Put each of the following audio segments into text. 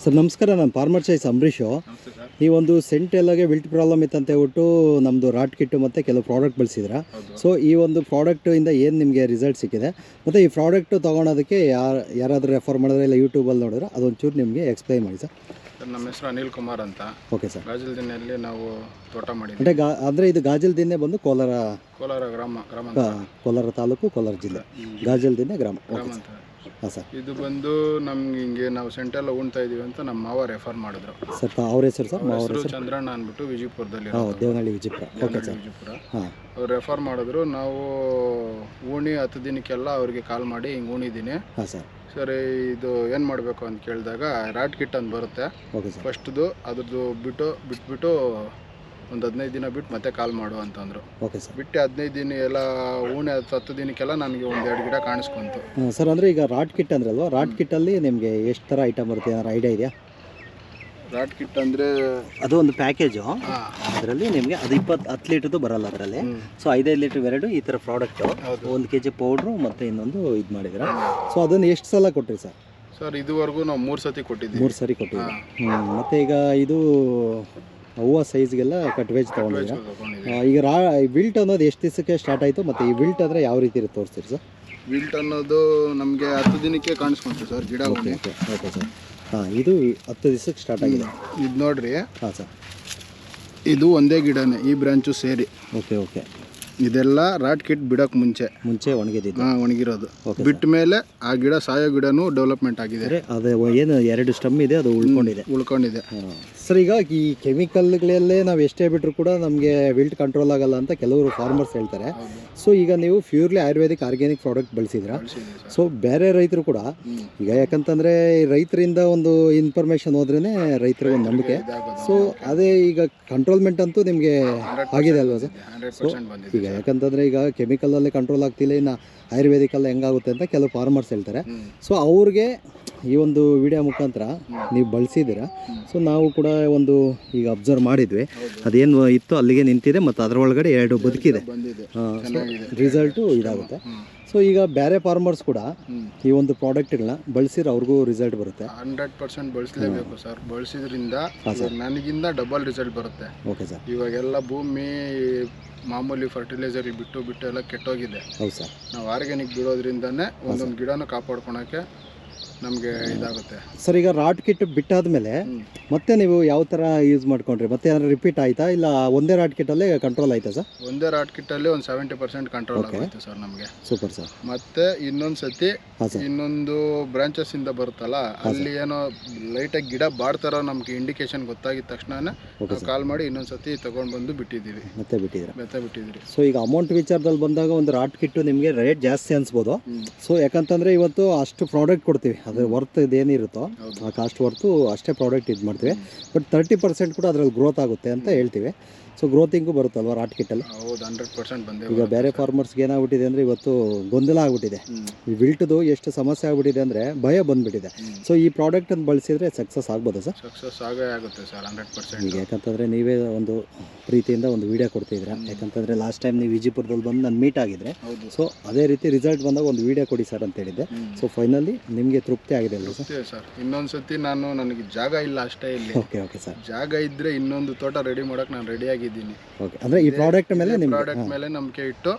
Sir ನಮಸ್ಕಾರ, ನಾನು farmer choice Ambareesh. ನಮಸ್ತೆ ಸರ್. ಈ ಒಂದು ಸೆಂಟ್ ಎಲ್ಲಗೆ ವಿಲ್ಟ್ ಪ್ರಾಬ್ಲಮ್ ಇತ್ತು ಅಂತ ಹೇಳ್ಬಿಟ್ಟು ನಮ್ಮದು ರಾಟ್ ಕಿಟ್ಟು ಮತ್ತು ಕೆಲವು ಪ್ರಾಡಕ್ಟ್ ಬಳಸಿದ್ರ. ಹೌದು. ಸೊ ಈ ಒಂದು ಪ್ರಾಡಕ್ಟಿಂದ ಏನು ನಿಮಗೆ ರಿಸಲ್ಟ್ ಸಿಕ್ಕಿದೆ ಮತ್ತು ಈ ಪ್ರಾಡಕ್ಟ್ ತೊಗೊಳೋದಕ್ಕೆ ಯಾರಾದರೂ ರೆಫರ್ ಮಾಡಿದ್ರೆ ಇಲ್ಲ ಯೂಟ್ಯೂಬಲ್ಲಿ ನೋಡಿದ್ರೆ ಅದೊಂಚೂರು ನಿಮಗೆ ಎಕ್ಸ್ಪ್ಲೈನ್ ಮಾಡಿ ಸರ್. ಸರ್ ನಮ್ಮ ಹೆಸರು ಅನಿಲ್ ಕುಮಾರ್ ಅಂತ. Okay sir. ಗಾಜಲ್ದಿನಲ್ಲಿ ನಾವು ತೋಟ ಮಾಡಿದ್ವಿ. ಅಂದರೆ ಅಂದರೆ ಇದು ಗಾಜಲ್ದಿನ್ನೆ ಬಂದು ಕೋಲಾರ ಗ್ರಾಮ ಅಂತ. ಕೋಲಾರ ತಾಲೂಕು, ಕೋಲಾರ ಜಿಲ್ಲೆ, ಗಾಜಲ್ದಿನ್ನೆ ಗ್ರಾಮ. ಗ್ರಾಮ ಅಂತ. ಹಾಂ ಸರ್. ಇದು ಬಂದು ನಮ್ಗೆ ಹಿಂಗೆ ನಾವು ಸೆಂಟೆಲ್ಲ ಉಣ್ತಾ ಇದೀವಿ ಅಂತ ನಮ್ಮ ಮಾವ ರೆಫರ್ ಮಾಡಿದ್ರು. ಸರ್ ಅವ್ರ ಹೆಸರು ಸರ್? ಅವ್ರ ಹೆಸರು ಚಂದ್ರಣ್ಣ ಅಂದ್ಬಿಟ್ಟು ವಿಜಯಪುರದಲ್ಲಿ. ದೇವನಹಳ್ಳಿ ವಿಜಯಪುರ. Okay sir. ವಿಜಯಪುರ. ಹಾಂ. ಅವ್ರು ರೆಫರ್ ಮಾಡಿದ್ರು. ನಾವು ಉಣಿ 10 ದಿನಕ್ಕೆಲ್ಲ ಅವ್ರಿಗೆ ಕಾಲ್ ಮಾಡಿ ಹಿಂಗೆ ಉಣಿದ್ದೀನಿ. ಹಾಂ ಸರ್. ಸರಿ, ಇದು ಏನು ಮಾಡಬೇಕು ಅಂತ ಕೇಳಿದಾಗ ರಾಟ್ ಕಿಟ್ ಅಂತ ಬರುತ್ತೆ. Okay sir. ಫಸ್ಟ್ದು ಅದ್ರದ್ದು ಬಿಟ್ಬಿಟ್ಟು ಒಂದು 15 ದಿನ ಬಿಟ್ಟು ಮತ್ತೆ ಕಾಲ್ ಮಾಡು ಅಂತಂದರು. Okay sir. ಬಿಟ್ಟು 15 ದಿನ ಎಲ್ಲ ಉಣೆ 10 ದಿನಕ್ಕೆಲ್ಲ ನನಗೆ 1-2 ಗಿಡ ಕಾಣಿಸ್ಕೊಂತು. ಸರ್ ಅಂದರೆ ಈಗ ರಾಟ್ ಕಿಟ್ ಅಂದ್ರಲ್ವ, ರಾಟ್ ಕಿಟ್ಟಲ್ಲಿ ನಿಮಗೆ ಎಷ್ಟು ಥರ ಐಟಮ್ ಬರುತ್ತೆ, ಏನಾರು ಐಡಿಯಾ ಇದೆಯಾ? ರಾಟ್ ಕಿಟ್ ಅಂದರೆ ಅದು ಒಂದು ಪ್ಯಾಕೇಜು. ಅದರಲ್ಲಿ ನಿಮಗೆ ಅದು 10 ಲೀಟ್ರದ್ದು ಬರಲ್ಲ ಅದರಲ್ಲಿ. ಸೊ 5 ಲೀಟ್ರ್ ಎರಡು ಈ ಥರ ಪ್ರಾಡಕ್ಟು, 1 kg ಪೌಡ್ರು ಮತ್ತು ಇನ್ನೊಂದು ಇದು ಮಾಡಿದ್ರೆ. ಸೊ ಅದನ್ನು ಎಷ್ಟು ಸಲ ಕೊಟ್ಟಿರಿ ಸರ್? ಸರ್ ಇದುವರೆಗೂ ನಾವು 3 ಸತಿ ಕೊಟ್ಟಿದ್ದೀವಿ. 3 ಸರಿ ಕೊಟ್ಟಿದ್ದೀವಿ. ಮತ್ತು ಈಗ ಇದು ಹೂವು ಸೈಜ್ಗೆಲ್ಲ ಕಟ್ವೇಜ್ ತೊಗೊಂಡಿದ್ದೀರಾ. ಈಗ ವಿಲ್ಟ್ ಅನ್ನೋದು ಎಷ್ಟು ದಿವಸಕ್ಕೆ ಸ್ಟಾರ್ಟ್ ಆಯಿತು ಮತ್ತು ಈ ವಿಲ್ಟ್ ಅಂದರೆ ಯಾವ ರೀತಿ ಇರುತ್ತೆ ತೋರಿಸ್ತೀರಿ ಸರ್? ವಿಲ್ಟ್ ಅನ್ನೋದು ನಮಗೆ 10 ದಿನಕ್ಕೆ ಕಾಣಿಸ್ಕೊಂತು ಸರ್ ಗಿಡ. Okay sir. ಹಾಂ, ಇದು 10 ದಿವಸಕ್ಕೆ ಸ್ಟಾರ್ಟ್ ಆಗಿದೆ. ಇದು ನೋಡ್ರಿ. ಹಾಂ ಸರ್. ಇದು ಒಂದೇ ಗಿಡನೇ, ಈ ಬ್ರಾಂಚು ಸೇರಿ. ಓಕೆ. ಇದೆಲ್ಲ ರಾಟ್ ಕಿಟ್ ಬಿಡೋಕೆ ಮುಂಚೆ ಒಣಗಿದ್ದು. ಒಣಗಿರೋದು. ಬಿಟ್ಟ ಮೇಲೆ ಆ ಗಿಡ ಸಾಯೋ ಗಿಡನೂ ಡೆವಲಪ್ಮೆಂಟ್ ಆಗಿದೆ. ಅದು ಏನು 2 ಸ್ಟಮ್ ಇದೆ, ಅದು ಉಳ್ಕೊಂಡಿದೆ. ಸರ್ ಈಗ ಈ ಕೆಮಿಕಲ್ಗಳಲ್ಲೇ ನಾವು ಎಷ್ಟೇ ಬಿಟ್ಟರು ಕೂಡ ನಮಗೆ ವಿಲ್ಟ್ ಕಂಟ್ರೋಲ್ ಆಗಲ್ಲ ಅಂತ ಕೆಲವರು ಫಾರ್ಮರ್ಸ್ ಹೇಳ್ತಾರೆ. ಸೊ ಈಗ ನೀವು ಪ್ಯೂರ್ಲಿ ಆಯುರ್ವೇದಿಕ್ ಆರ್ಗ್ಯಾನಿಕ್ ಪ್ರಾಡಕ್ಟ್ ಬಳಸಿದ್ರ. ಸೊ ಬೇರೆ ರೈತರು ಕೂಡ ಈಗ ಯಾಕಂತಂದರೆ ರೈತರಿಂದ ಒಂದು ಇನ್ಫಾರ್ಮೇಷನ್ ಹೋದ್ರೇ ರೈತರಿಗೆ ಒಂದು ನಂಬಿಕೆ. ಸೊ ಅದೇ ಈಗ ಕಂಟ್ರೋಲ್ಮೆಂಟ್ ಅಂತೂ ನಿಮಗೆ ಆಗಿದೆ ಅಲ್ವಾ ಸರ್? ಸೊ ಈಗ ಯಾಕಂತಂದರೆ ಈಗ ಕೆಮಿಕಲಲ್ಲೇ ಕಂಟ್ರೋಲ್ ಆಗ್ತಿಲ್ಲ, ಇನ್ನು ಆಯುರ್ವೇದಿಕಲ್ಲ ಹೆಂಗಾಗುತ್ತೆ ಅಂತ ಕೆಲವು ಫಾರ್ಮರ್ಸ್ ಹೇಳ್ತಾರೆ. ಸೊ ಅವ್ರಿಗೆ ಈ ಒಂದು ವಿಡಿಯೋ ಮುಖಾಂತರ ನೀವು ಬಳಸಿದ್ದೀರ. ಸೊ ನಾವು ಕೂಡ ಒಂದು ಈಗ ಅಬ್ಸರ್ವ್ ಮಾಡಿದ್ವಿ, ಅದೇನು ಇತ್ತು ಅಲ್ಲಿಗೆ ನಿಂತಿದೆ ಮತ್ತು ಅದರ ಒಳಗಡೆ 2 ಬದುಕಿದೆ. ರಿಸಲ್ಟು ಇದಾಗುತ್ತೆ. ಸೊ ಈಗ ಬೇರೆ ಫಾರ್ಮರ್ಸ್ ಕೂಡ ಈ ಒಂದು ಪ್ರಾಡಕ್ಟ್ಗಳನ್ನ ಬಳಸಿದ್ರೆ ಅವ್ರಿಗೂ ರಿಸಲ್ಟ್ ಬರುತ್ತೆ. 100% ಬಳಸಲೇಬೇಕು ಸರ್. ಬಳಸಿದ್ರಿಂದ ನನಗಿಂತ ಡಬಲ್ ರಿಸಲ್ಟ್ ಬರುತ್ತೆ. Okay sir. ಇವಾಗೆಲ್ಲ ಭೂಮಿ ಮಾಮೂಲಿ ಫರ್ಟಿಲೈಸರ್ ಬಿಟ್ಟು ಎಲ್ಲ ಕೆಟ್ಟೋಗಿದೆ. ಹೌದು ಸರ್. ನಾವು ಆರ್ಗ್ಯಾನಿಕ್ ಬಿಡೋದ್ರಿಂದನೇ ಒಂದೊಂದು ಗಿಡನ ಕಾಪಾಡ್ಕೊಳಕ್ಕೆ ನಮಗೆ ಇದಾಗುತ್ತೆ ಸರ್. ಈಗ ರಾಟ್ ಕಿಟ್ ಬಿಟ್ಟಾದ್ಮೇಲೆ ಮತ್ತೆ ನೀವು ಯಾವ ಥರ ಯೂಸ್ ಮಾಡ್ಕೊಂಡ್ರಿ? ಮತ್ತೆ ಏನಾದ್ರು ರಿಪೀಟ್ ಆಯ್ತಾ, ಇಲ್ಲ ಒಂದೇ ರಾಟ್ ಕಿಟ್ಟಲ್ಲೇ ಕಂಟ್ರೋಲ್ ಆಯ್ತಾ ಸರ್? ಒಂದೇ ರಾಟ್ ಕಿಟ್ಟಲ್ಲಿ ಒಂದು 70% ಕಂಟ್ರೋಲ್ ಆಗುತ್ತೆ ಸರ್ ನಮಗೆ. Super sir. ಮತ್ತೆ ಇನ್ನೊಂದು ಸತಿ ಇನ್ನೊಂದು ಬ್ರಾಂಚಸ್ ಇಂದ ಬರುತ್ತಲ್ಲ, ಅಲ್ಲಿ ಏನೋ ಲೈಟಾಗಿ ಗಿಡ ಬಾಡ್ತಾರೋ ನಮ್ಗೆ ಇಂಡಿಕೇಶನ್ ಗೊತ್ತಾಗಿದ ತಕ್ಷಣ ಕಾಲ್ ಮಾಡಿ ಇನ್ನೊಂದು ಸತಿ ತಗೊಂಡು ಬಂದು ಬಿಟ್ಟಿದ್ದೀವಿ. ಮತ್ತೆ ಬಿಟ್ಟಿದ್ರಿ. ಸೊ ಈಗ ಅಮೌಂಟ್ ವಿಚಾರದಲ್ಲಿ ಬಂದಾಗ ಒಂದು ರಾಟ್ ಕಿಟ್ಟು ನಿಮಗೆ ರೇಟ್ ಜಾಸ್ತಿ ಅನ್ಸ್ಬೋದು. ಸೊ ಯಾಕಂತಂದ್ರೆ ಇವತ್ತು ಅಷ್ಟು ಪ್ರಾಡಕ್ಟ್ ಕೊಡ್ತೀವಿ, ಅದ್ರ ವರ್ತ್ ಇದೇನಿರುತ್ತೋ ಆ ಕಾಸ್ಟ್ ವರ್ತು ಅಷ್ಟೇ ಪ್ರಾಡಕ್ಟ್ ಇದು ಮಾಡ್ತೀವಿ. ಬಟ್ 30% ಕೂಡ ಅದರಲ್ಲಿ ಗ್ರೋತ್ ಆಗುತ್ತೆ ಅಂತ ಹೇಳ್ತೀವಿ. ಸೊ ಗ್ರೋತಿಂಗು ಬರುತ್ತಲ್ವ ರಾಟ್ ಕಿಟ್ಟಲ್ಲಿ? ಹೌದು, 100% ಬಂದಿದೆ. ಈಗ ಬೇರೆ ಫಾರ್ಮರ್ಸ್ಗೆ ಏನಾಗ್ಬಿಟ್ಟಿದೆ ಅಂದರೆ ಇವತ್ತು ಗೊಂದಲ ಆಗ್ಬಿಟ್ಟಿದೆ. ಈ ವಿಲ್ಟ್ದು ಎಷ್ಟು ಸಮಸ್ಯೆ ಆಗ್ಬಿಟ್ಟಿದೆ ಅಂದರೆ ಭಯ ಬಂದ್ಬಿಟ್ಟಿದೆ. ಸೊ ಈ ಪ್ರಾಡಕ್ಟನ್ನು ಬಳಸಿದ್ರೆ ಸಕ್ಸಸ್ ಆಗ್ಬೋದಾ ಸರ್? ಸಕ್ಸಸ್ ಆಗೇ ಆಗುತ್ತೆ ಸರ್, 100%. ಈಗ ಯಾಕಂತಂದರೆ ನೀವೇ ಒಂದು ಪ್ರೀತಿಯಿಂದ ಒಂದು ವೀಡಿಯೋ ಕೊಡ್ತಿದ್ದೀರಾ. ಯಾಕಂತಂದರೆ ಲಾಸ್ಟ್ ಟೈಮ್ ನೀವು ವಿಜಯಪುರದಲ್ಲಿ ಬಂದು ನಾನು ಮೀಟ್ ಆಗಿದ್ರೆ, ಸೊ ಅದೇ ರೀತಿ ರಿಸಲ್ಟ್ ಬಂದಾಗ ಒಂದು ವೀಡಿಯೋ ಕೊಡಿ ಸರ್ ಅಂತ ಹೇಳಿದ್ದೆ. ಸೊ ಫೈನಲಿ ನಿಮಗೆ ತೃಪ್ತಿ ಆಗಿದೆ ಅಲ್ವಾ ಸರ್? ಇನ್ನೊಂದು ಸತಿ ನನಗೆ ಜಾಗ ಇಲ್ಲ ಅಷ್ಟೇ ಇಲ್ಲಿ. Okay sir. ಜಾಗ ಇದ್ದರೆ ಇನ್ನೊಂದು ತೋಟ ರೆಡಿ ಮಾಡೋಕೆ ನಾನು ರೆಡಿ ಆಗಿದ್ದೀನಿ. ಓಕೆ, ಅಂದರೆ ಈ ಪ್ರಾಡಕ್ಟ್ ಮೇಲೆ ನಂಬಿಕೆ ಇಟ್ಟು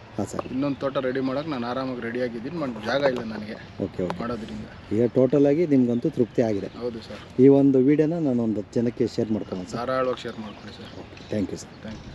ಇನ್ನೊಂದು ತೋಟ ರೆಡಿ ಮಾಡೋಕೆ ನಾನು ಆರಾಮಾಗಿ ರೆಡಿ ಆಗಿದ್ದೀನಿ. ಜಾಗ ಇಲ್ಲ ನನಗೆ ಮಾಡೋದ್ರಿಂದ. ಈಗ ಟೋಟಲ್ ಆಗಿ ನಿಮ್ಗಂತೂ ತೃಪ್ತಿ ಆಗಿದೆ. ಹೌದು ಸರ್. ಈ ಒಂದು ವಿಡಿಯೋನ ನಾನು ಒಂದು 10 ಜನಕ್ಕೆ ಶೇರ್ ಮಾಡ್ತೀನಿ ಸರ್. ಧಾರಾಳವಾಗಿ ಶೇರ್ ಮಾಡ್ತೀನಿ sir. Thank you sir. Thank you.